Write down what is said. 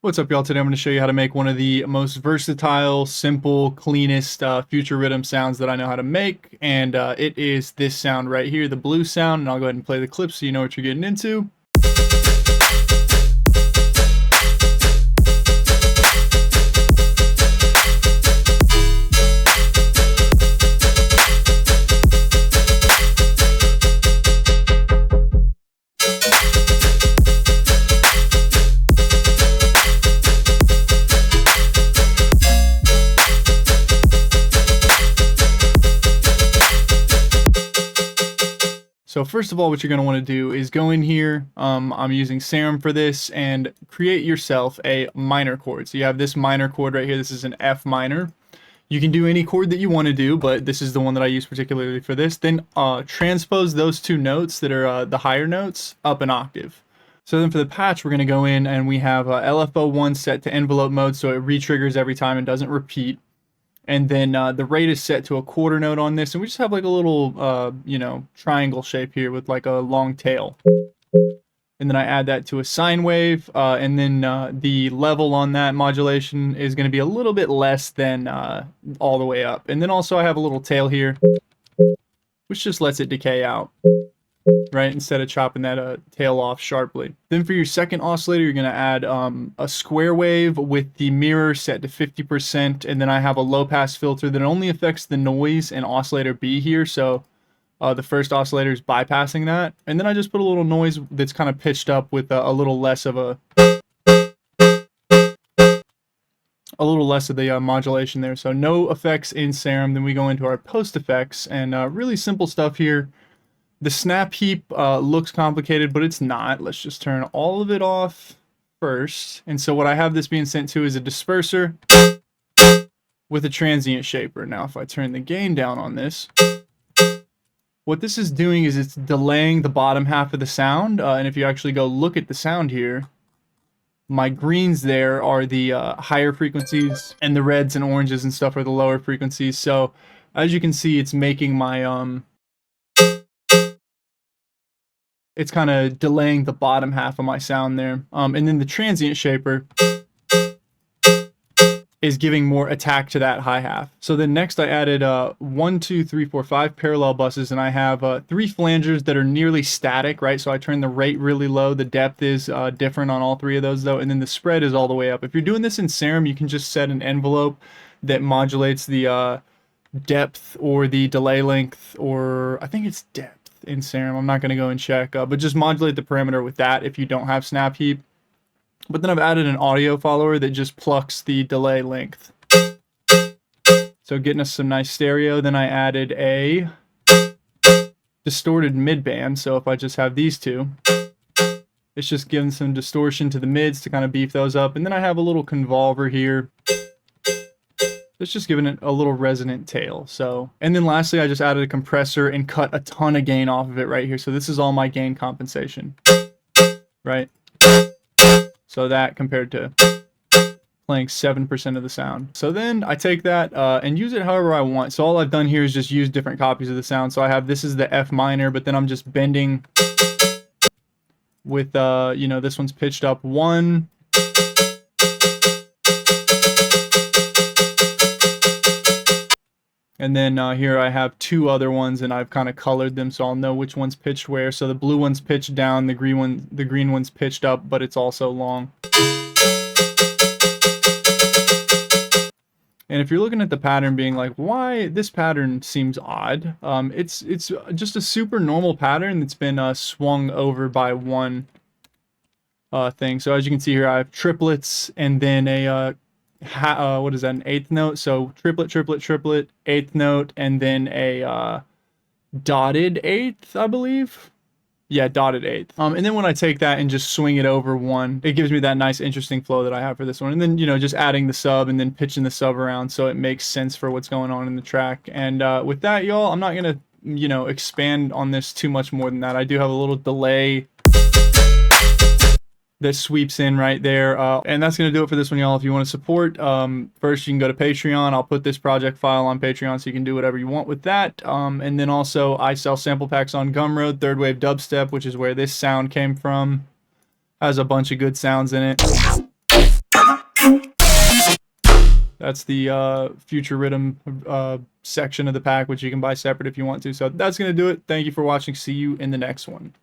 What's up, y'all? Today I'm going to show you how to make one of the most versatile, simple, cleanest future rhythm sounds that I know how to make, and it is this sound right here, the blue sound, and I'll go ahead and play the clip so you know what you're getting into. So first of all, what you're going to want to do is go in here, I'm using Serum for this, and create yourself a minor chord. So you have this minor chord right here, this is an F minor. You can do any chord that you want to do, but this is the one that I use particularly for this. Then transpose those two notes that are the higher notes up an octave. So then for the patch, we're going to go in and we have LFO1 set to envelope mode, so it re-triggers every time and doesn't repeat. And then the rate is set to a quarter note on this, and we just have like a little, triangle shape here with like a long tail. And then I add that to a sine wave, and then the level on that modulation is going to be a little bit less than all the way up. And then also I have a little tail here, which just lets it decay out, right, instead of chopping that tail off sharply. Then for your second oscillator, you're going to add a square wave with the mirror set to 50%, and then I have a low pass filter that only affects the noise in oscillator B here, so the first oscillator is bypassing that. And then I just put a little noise that's kind of pitched up with a little less of the modulation there. So no effects in Serum. Then we go into our post effects, and really simple stuff here. The snap heap looks complicated, but it's not. Let's just turn all of it off first. And so what I have this being sent to is a disperser with a transient shaper. Now if I turn the gain down on this, what this is doing is it's delaying the bottom half of the sound. And if you actually go look at the sound here, my greens there are the higher frequencies, and the reds and oranges and stuff are the lower frequencies. So as you can see, it's making my it's kind of delaying the bottom half of my sound there. And then the transient shaper is giving more attack to that high half. So then next I added 1, 2, 3, 4, 5 parallel buses, and I have 3 flangers that are nearly static, right? So I turn the rate really low. The depth is different on all 3 of those though, and then the spread is all the way up. If you're doing this in Serum, you can just set an envelope that modulates the depth or the delay length, or I think it's depth in Serum. I'm not going to go and check, but just modulate the parameter with that if you don't have snap heap. But then I've added an audio follower that just plucks the delay length, so getting us some nice stereo. Then I added a distorted mid-band, so if I just have these two, it's just giving some distortion to the mids to kind of beef those up. And then I have a little convolver here, it's just giving it a little resonant tail. So, and then lastly, I just added a compressor and cut a ton of gain off of it right here. So this is all my gain compensation, right? So that compared to playing 7% of the sound. So then I take that and use it however I want. So all I've done here is just use different copies of the sound. So I have, this is the F minor, but then I'm just bending with, this one's pitched up 1. And then here I have 2 other ones, and I've kind of colored them so I'll know which one's pitched where. So the blue one's pitched down, the green one's pitched up, but it's also long. And if you're looking at the pattern being like, why this pattern seems odd, it's just a super normal pattern that's been swung over by one thing. So as you can see here, I have triplets, and then a what is that, an 8th note? So triplet, triplet, triplet, 8th note, and then a dotted 8th, I believe. Yeah, dotted 8th. And then when I take that and just swing it over 1, it gives me that nice interesting flow that I have for this one. And then, just adding the sub and then pitching the sub around so it makes sense for what's going on in the track. And with that, y'all, I'm not gonna, expand on this too much more than that. I do have a little delay that sweeps in right there, and that's going to do it for this one, y'all. If you want to support, first you can go to Patreon. I'll put this project file on Patreon so you can do whatever you want with that, and then also I sell sample packs on Gumroad. Third Wave Dubstep, which is where this sound came from, has a bunch of good sounds in it. That's the future Riddim section of the pack, which you can buy separate if you want to. So that's going to do it. Thank you for watching. See you in the next one.